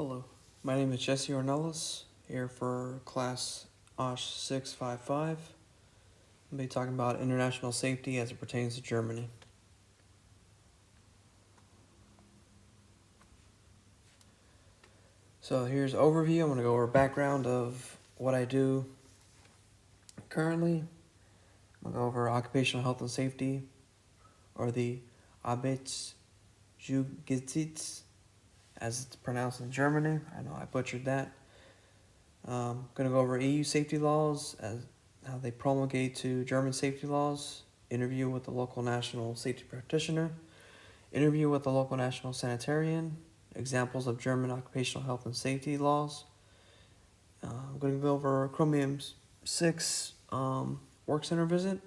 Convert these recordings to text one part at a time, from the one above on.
Hello, my name is Jesse Ornelas, here for class OSH 655. I'll be talking about international safety as it pertains to Germany. So here's overview. I'm going to go over background of what I do currently. I'm going to go over occupational health and safety, or the Arbeitsschutz, as it's pronounced in Germany. I know I butchered that. I'm going to go over EU safety laws, as how they promulgate to German safety laws, interview with the local national safety practitioner, interview with the local national sanitarian, examples of German occupational health and safety laws. I'm going to go over Chromium 6 work center visit,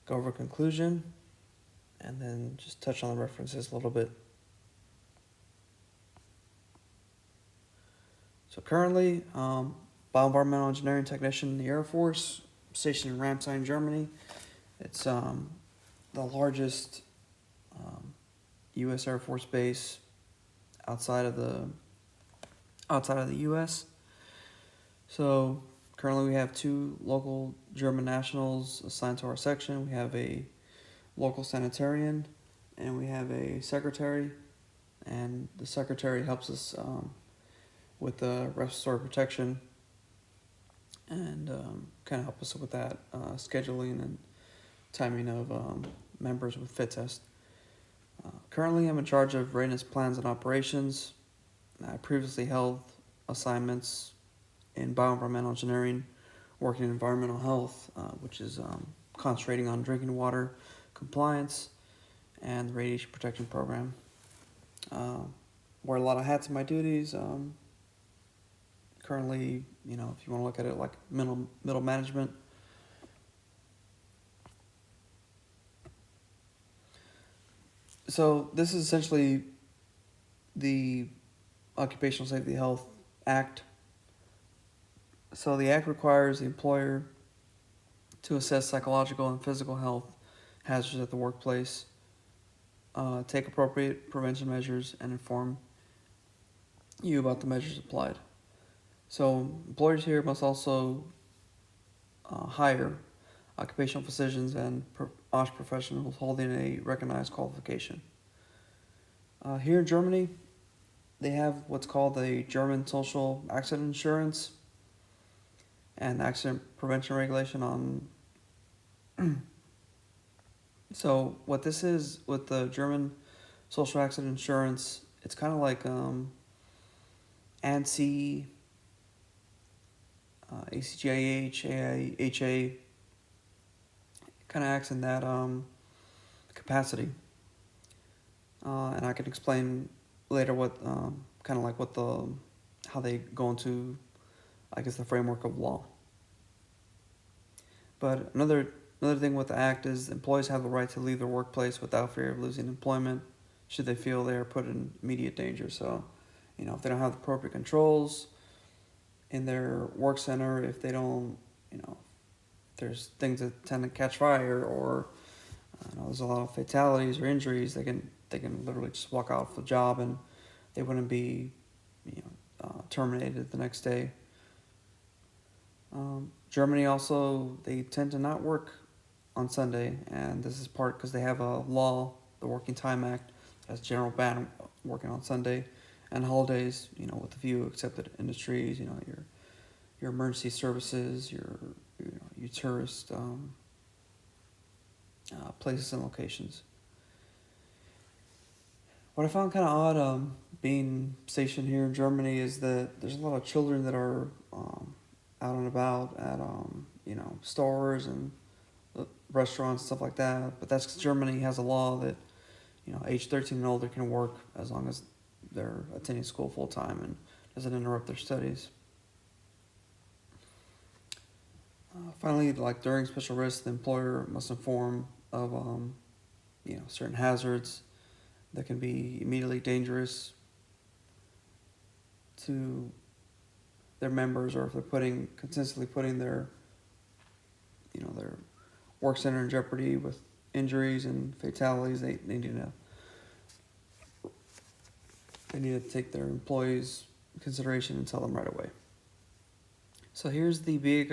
go over conclusion, and then just touch on the references a little bit. So currently, bioenvironmental engineering technician in the Air Force, stationed in Ramstein, Germany. It's the largest U.S. Air Force base outside of the U.S. So currently we have 2 local German nationals assigned to our section. We have a local sanitarian, and we have a secretary, and the secretary helps us with the respiratory protection and kind of help us with that scheduling and timing of members with fit test. Currently, I'm in charge of readiness plans and operations. I previously held assignments in bioenvironmental engineering, working in environmental health, which is concentrating on drinking water compliance and the radiation protection program. Wear a lot of hats in my duties. Currently, if you want to look at it like middle management. So this is essentially the Occupational Safety Health Act. So the Act requires the employer to assess psychological and physical health hazards at the workplace, take appropriate prevention measures, and inform you about the measures applied. So employers here must also hire occupational physicians and OSH professionals holding a recognized qualification. Here in Germany, they have what's called the German Social Accident Insurance and Accident Prevention Regulation on. So what this is with the German Social Accident Insurance, it's kind of like ANSI, ACGIH, AIHA, kind of acts in that capacity. And I can explain later what kind of like what how they go into, I guess, the framework of law. But another thing with the act is employees have the right to leave their workplace without fear of losing employment should they feel they are put in immediate danger. So, if they don't have the appropriate controls in their work center, if they don't, there's things that tend to catch fire, or there's a lot of fatalities or injuries, they can literally just walk off the job and they wouldn't be terminated the next day. Germany also, they tend to not work on Sunday, and this is part because they have a law, the Working Time Act, has general ban working on Sunday and holidays, with a few accepted industries, your emergency services, your tourist places and locations. What I found kind of odd being stationed here in Germany is that there's a lot of children that are out and about at stores and restaurants, stuff like that. But that's because Germany has a law that age 13 and older can work as long as they're attending school full time and doesn't interrupt their studies. Finally, like during special risks, the employer must inform of certain hazards that can be immediately dangerous to their members, or if they're consistently putting their their work center in jeopardy with injuries and fatalities, they need to they need to take their employees' consideration and tell them right away. So here's the big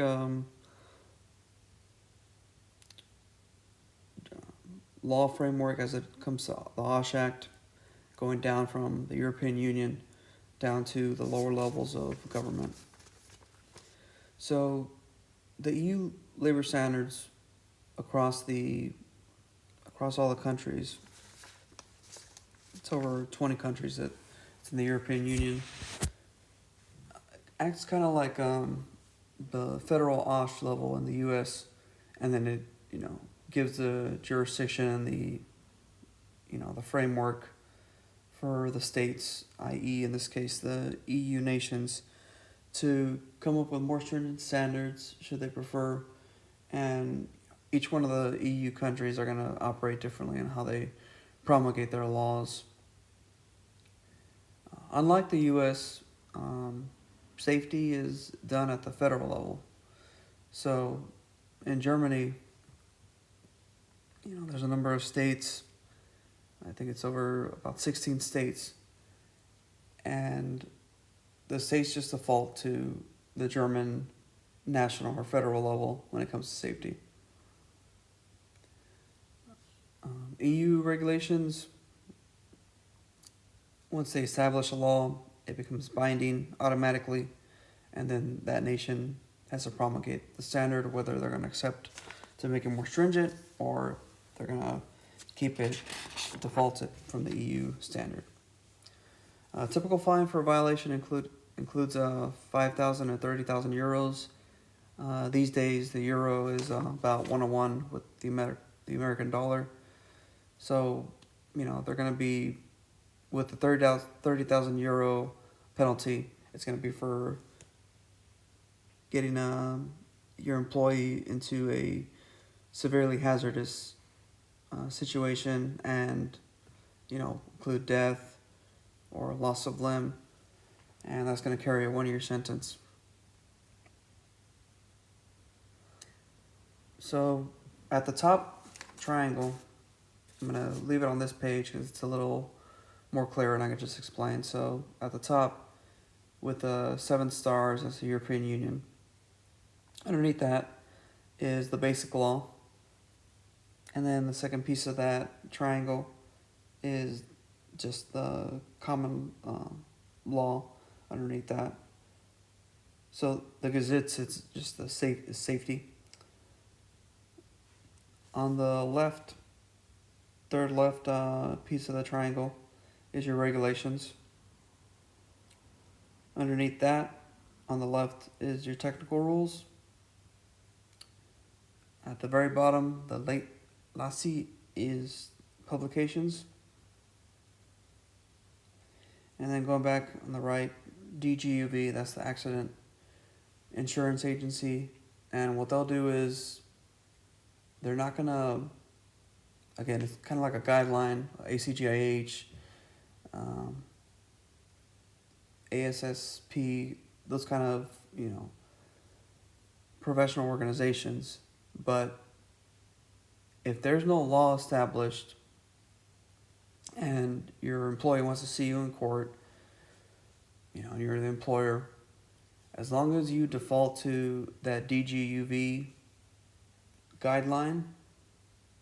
law framework as it comes to the OSH Act, going down from the European Union down to the lower levels of government. So the EU labor standards across all the countries, it's over 20 countries that it's in the European Union, acts kind of like the federal OSH level in the U.S., and then it gives the jurisdiction and the framework for the states, i.e. in this case the EU nations, to come up with more stringent standards should they prefer, and each one of the EU countries are going to operate differently in how they promulgate their laws. Unlike the U.S., safety is done at the federal level. So in Germany, there's a number of states. I think it's over about 16 states. And the states just default to the German national or federal level when it comes to safety. EU regulations, once they establish a law, it becomes binding automatically, and then that nation has to promulgate the standard, whether they're going to accept to make it more stringent or they're going to keep it defaulted from the EU standard. Typical fine for a violation includes 5,000 or 30,000 euros. These days, the euro is about 1 with the American dollar. So, they're going to be, with the 30,000 euro penalty, it's going to be for getting your employee into a severely hazardous situation and, include death or loss of limb, and that's going to carry a 1-year sentence. So at the top triangle, I'm going to leave it on this page because it's a little more clear and I can just explain. So at the top, with the 7 stars, as the European Union. Underneath that is the basic law. And then the second piece of that triangle is just the common law underneath that. So the gazettes, it's just the safety. On the left, third left piece of the triangle is your regulations. Underneath that, on the left, is your technical rules. At the very bottom, the lasi is publications. And then going back on the right, DGUV, that's the Accident Insurance Agency. And what they'll do is they're not going to, again, it's kind of like a guideline, ACGIH, ASSP, those kind of, professional organizations. But if there's no law established and your employee wants to see you in court, you're the employer, as long as you default to that DGUV guideline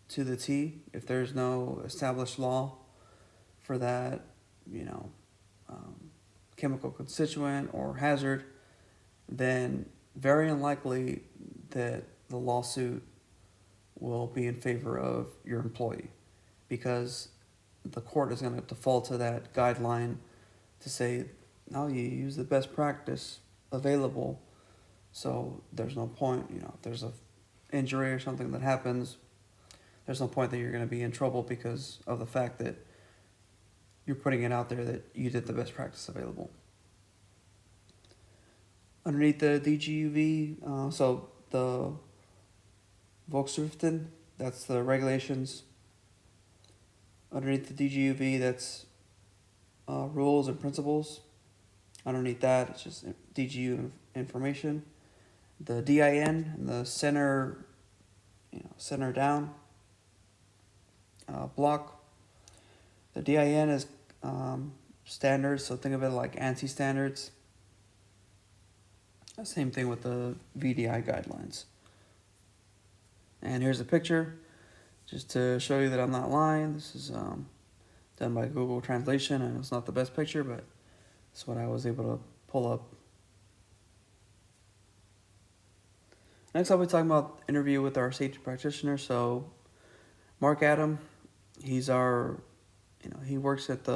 to the T, if there's no established law for that, chemical constituent or hazard, then very unlikely that the lawsuit will be in favor of your employee, because the court is going to default to that guideline to say, no, you use the best practice available, so there's no point, if there's a injury or something that happens, there's no point that you're going to be in trouble because of the fact that you're putting it out there that you did the best practice available. Underneath the DGUV, so the Volksschriften, that's the regulations. Underneath the DGUV, that's rules and principles. Underneath that, it's just DGU information. The DIN and the center down block. The DIN is standards. So think of it like ANSI standards. Same thing with the VDI guidelines. And here's a picture, just to show you that I'm not lying. This is done by Google Translation, and it's not the best picture, but it's what I was able to pull up. Next, I'll be talking about interview with our safety practitioner. So, Mark Adam, he's our, he works at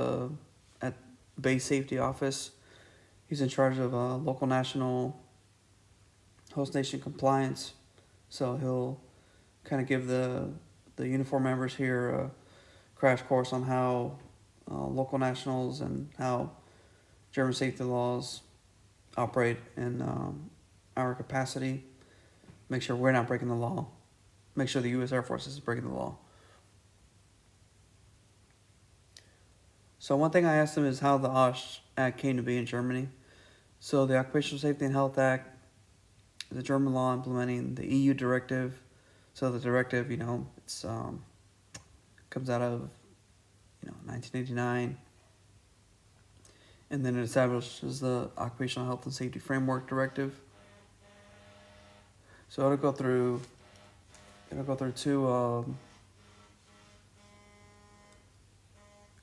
base safety office. He's in charge of local, national, host nation compliance. So he'll kind of give the uniform members here a crash course on how local nationals and how German safety laws operate in our capacity. Make sure we're not breaking the law. Make sure the U.S. Air Force is breaking the law. So one thing I asked him is how the OSH Act came to be in Germany. So the Occupational Safety and Health Act is a German law implementing the EU directive. So the directive, it's comes out of 1989, and then it establishes the Occupational Health and Safety Framework Directive. So it'll go through two.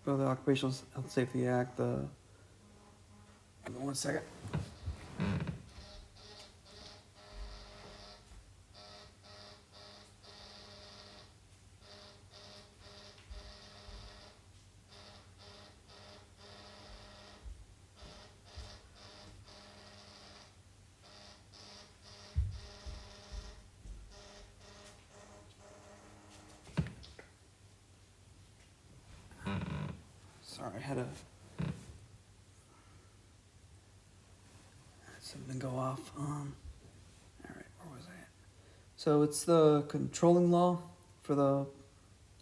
Go to the Occupational Health and Safety Act. Give me 1 second. Sorry, I had something go off. All right, where was I at? So it's the controlling law for the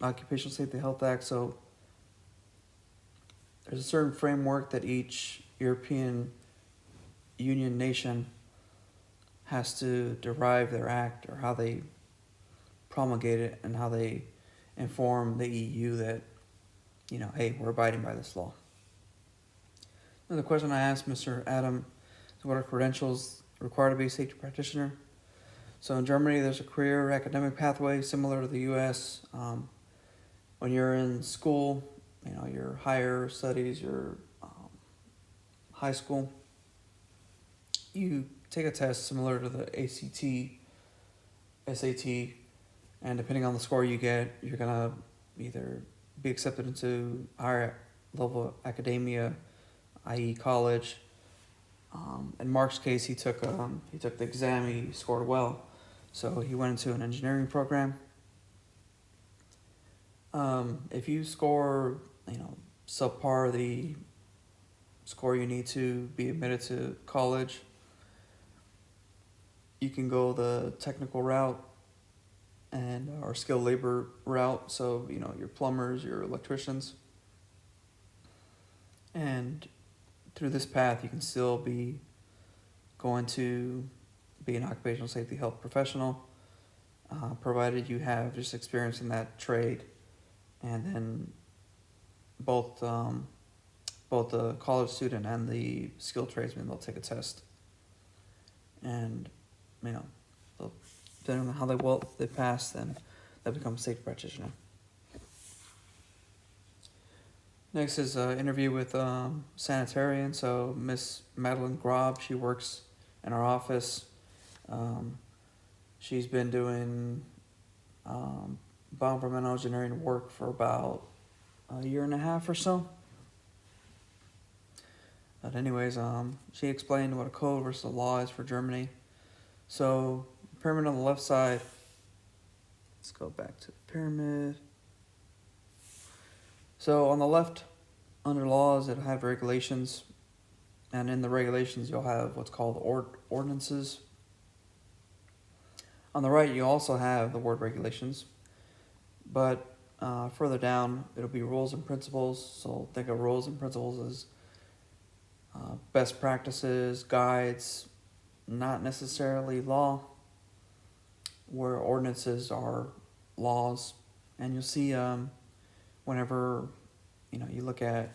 Occupational Safety and Health Act. So there's a certain framework that each European Union nation has to derive their act, or how they promulgate it and how they inform the EU that, hey, we're abiding by this law. And the question I asked Mr. Adam is, what are credentials required to be a safety practitioner? So in Germany, there's a career academic pathway similar to the U.S. When you're in school, your higher studies, your high school, you take a test similar to the ACT, SAT, and depending on the score you get, you're gonna either be accepted into higher level academia, i.e. college. In Mark's case, he took the exam, he scored well, so he went into an engineering program. If you score, subpar the score you need to be admitted to college, you can go the technical route and or skilled labor route. So your plumbers, your electricians, and through this path you can still be going to be an occupational safety health professional, provided you have just experience in that trade. And then both the college student and the skilled tradesman, they'll take a test, and depending on how they pass, then they'll become a safety practitioner. Next is an interview with sanitarian. So Miss Madeline Grob, she works in our office. She's been doing environmental engineering work for about a year and a half or so. But anyways, she explained what a code versus a law is for Germany. So pyramid on the left side. Let's go back to the pyramid. So on the left, under laws, it'll have regulations, and in the regulations, you'll have what's called ordinances. On the right, you also have the word regulations, but further down, it'll be rules and principles. So think of rules and principles as best practices, guides, not necessarily law, where ordinances are laws. And you'll see whenever you look at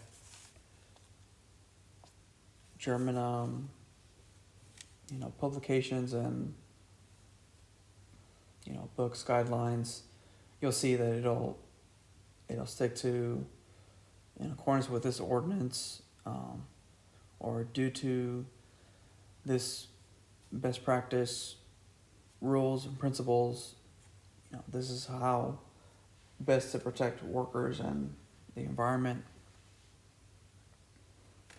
German, publications and books, guidelines, you'll see that it'll stick to in accordance with this ordinance, or due to this best practice rules and principles. This is how best to protect workers and the environment.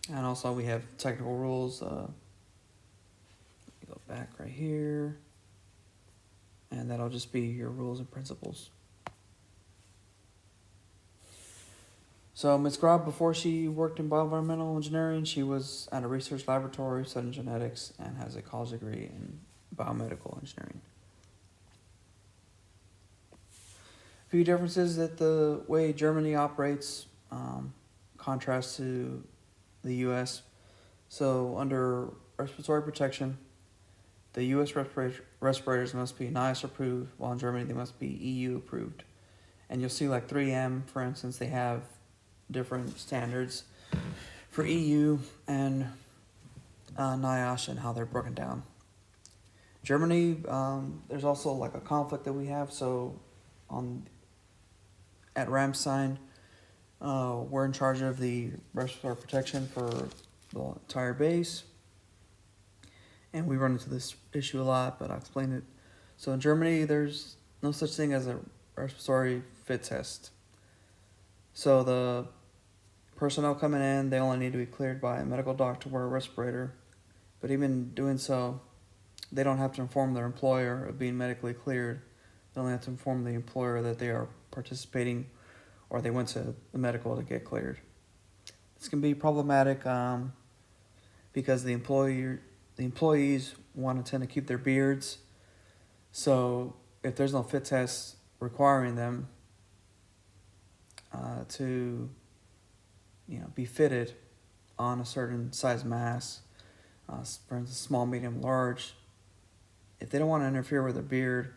And also we have technical rules. Go back right here, and that'll just be your rules and principles. So Ms. Grob, before she worked in bioenvironmental engineering, she was at a research laboratory studying genetics and has a college degree in biomedical engineering. A few differences that the way Germany operates contrast to the U.S. So under respiratory protection, the U.S. respirators must be NIOSH approved, while in Germany they must be EU approved. And you'll see like 3M, for instance, they have different standards for EU and NIOSH and how they're broken down. Germany, there's also like a conflict that we have. So at Ramstein, we're in charge of the respiratory protection for the entire base. And we run into this issue a lot, but I'll explain it. So in Germany, there's no such thing as a respiratory fit test. So the personnel coming in, they only need to be cleared by a medical doctor to wear a respirator. But even doing so, they don't have to inform their employer of being medically cleared. They only have to inform the employer that they are participating or they went to the medical to get cleared. This can be problematic because the employees want to tend to keep their beards. So if there's no fit test requiring them to be fitted on a certain size mask, for instance, small, medium, large, if they don't want to interfere with their beard,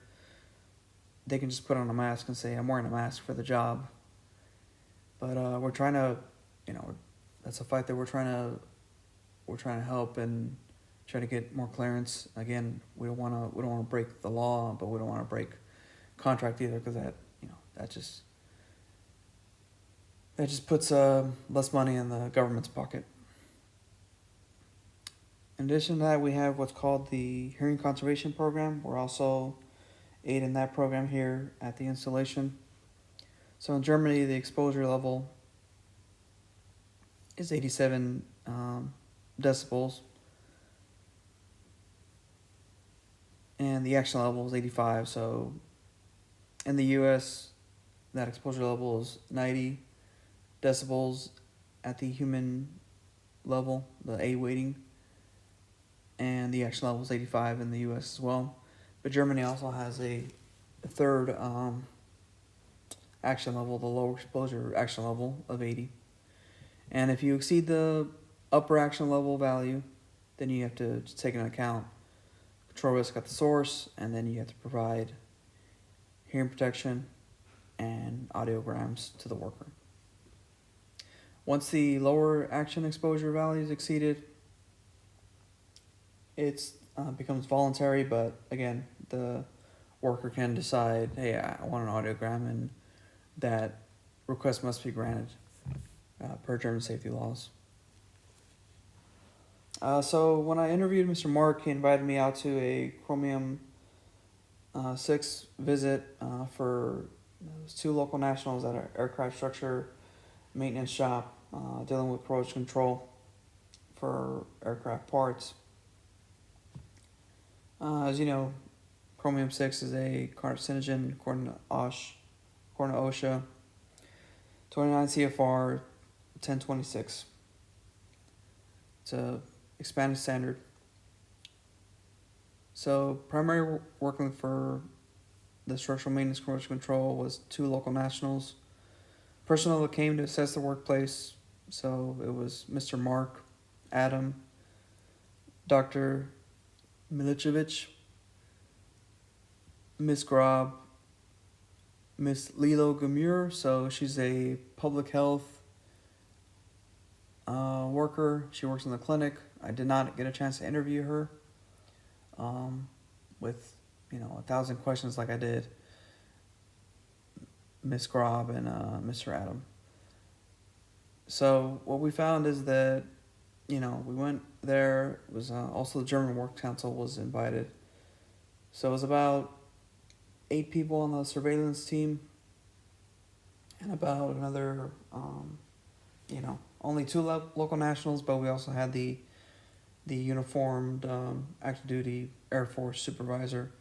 they can just put on a mask and say, I'm wearing a mask for the job. But we're trying to, that's a fight that we're trying to help and try to get more clearance. Again, we don't want to break the law, but we don't want to break contract either, because that just puts less money in the government's pocket. In addition to that, we have what's called the Hearing Conservation Program. We're also aid in that program here at the installation. So in Germany, the exposure level is 87 decibels, and the action level is 85. So in the U.S., that exposure level is 90 decibels at the human level, the A weighting, and the action level is 85 in the U.S. as well. But Germany also has a third action level, the lower exposure action level of 80. And if you exceed the upper action level value, then you have to take into account control risk at the source, and then you have to provide hearing protection and audiograms to the worker. Once the lower action exposure value is exceeded, it becomes voluntary, but again, the worker can decide, hey, I want an audiogram, and that request must be granted per German safety laws. So when I interviewed Mr. Mark, he invited me out to a Chromium 6 visit for two local nationals at an aircraft structure maintenance shop dealing with corrosion control for aircraft parts. As you know, Chromium 6 is a carcinogen according to OSHA, 29 CFR 1026. It's a expanded standard. So primary working for the structural maintenance corrosion control was two local nationals. Personnel that came to assess the workplace, so it was Mr. Mark, Adam, Dr. Milicevic, Miss Grob, Miss Lilo Gamur, so she's a public health worker. She works in the clinic. I did not get a chance to interview her with 1,000 questions like I did Miss Grob and Mr. Adam. So what we found is that we went there. It was also the German Work Council was invited. So it was about 8 people on the surveillance team, and about another only 2 local nationals, but we also had the uniformed active duty Air Force supervisor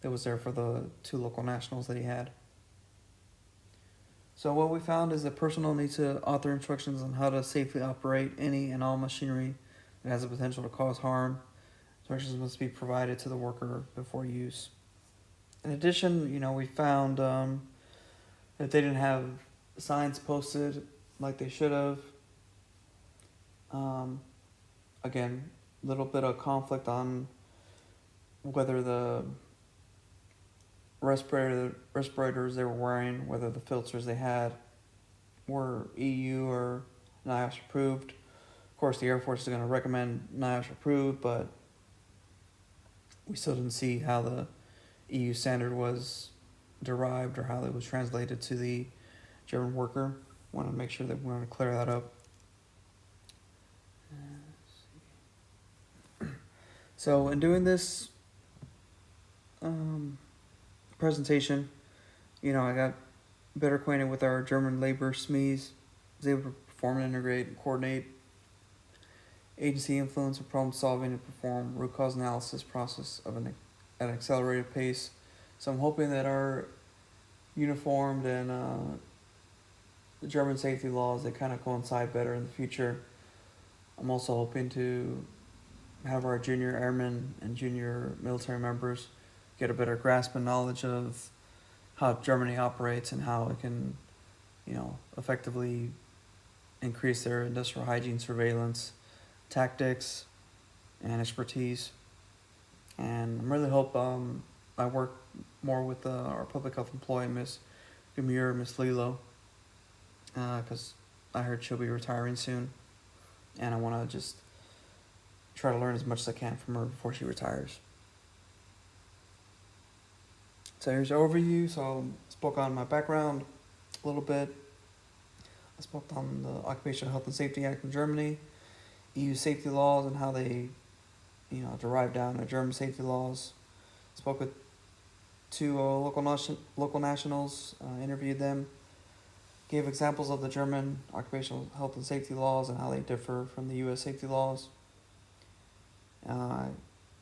that was there for the 2 local nationals that he had. So what we found is that personnel need to author instructions on how to safely operate any and all machinery that has the potential to cause harm. Instructions must be provided to the worker before use. In addition, we found that they didn't have signs posted like they should have. Again, a little bit of conflict on whether the respirators they were wearing, whether the filters they had were EU or NIOSH approved. Of course, the Air Force is going to recommend NIOSH approved, but we still didn't see how the EU standard was derived or how it was translated to the German worker. Want to make sure that we want to clear that up. So in doing this presentation, I got better acquainted with our German labor SMEs. Was able to perform and integrate and coordinate agency influence and problem solving and perform root cause analysis process at an accelerated pace. So I'm hoping that our uniformed and the German safety laws, they kind of coincide better in the future. I'm also hoping to have our junior airmen and junior military members get a better grasp and knowledge of how Germany operates and how it can, effectively increase their industrial hygiene surveillance tactics and expertise. And I really hope I work more with our public health employee, Miss Gamur, Miss Lilo, because I heard she'll be retiring soon, and I want to just try to learn as much as I can from her before she retires. So here's the overview. So I spoke on my background a little bit. I spoke on the Occupational Health and Safety Act in Germany, EU safety laws and how they, derive down to German safety laws. Spoke with 2 local nationals, interviewed them, gave examples of the German occupational health and safety laws and how they differ from the U.S. safety laws.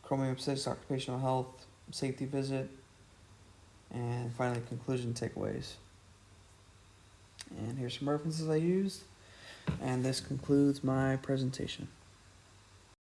Chromium 6 occupational health safety visit, and finally conclusion takeaways. And here's some references I used, and this concludes my presentation.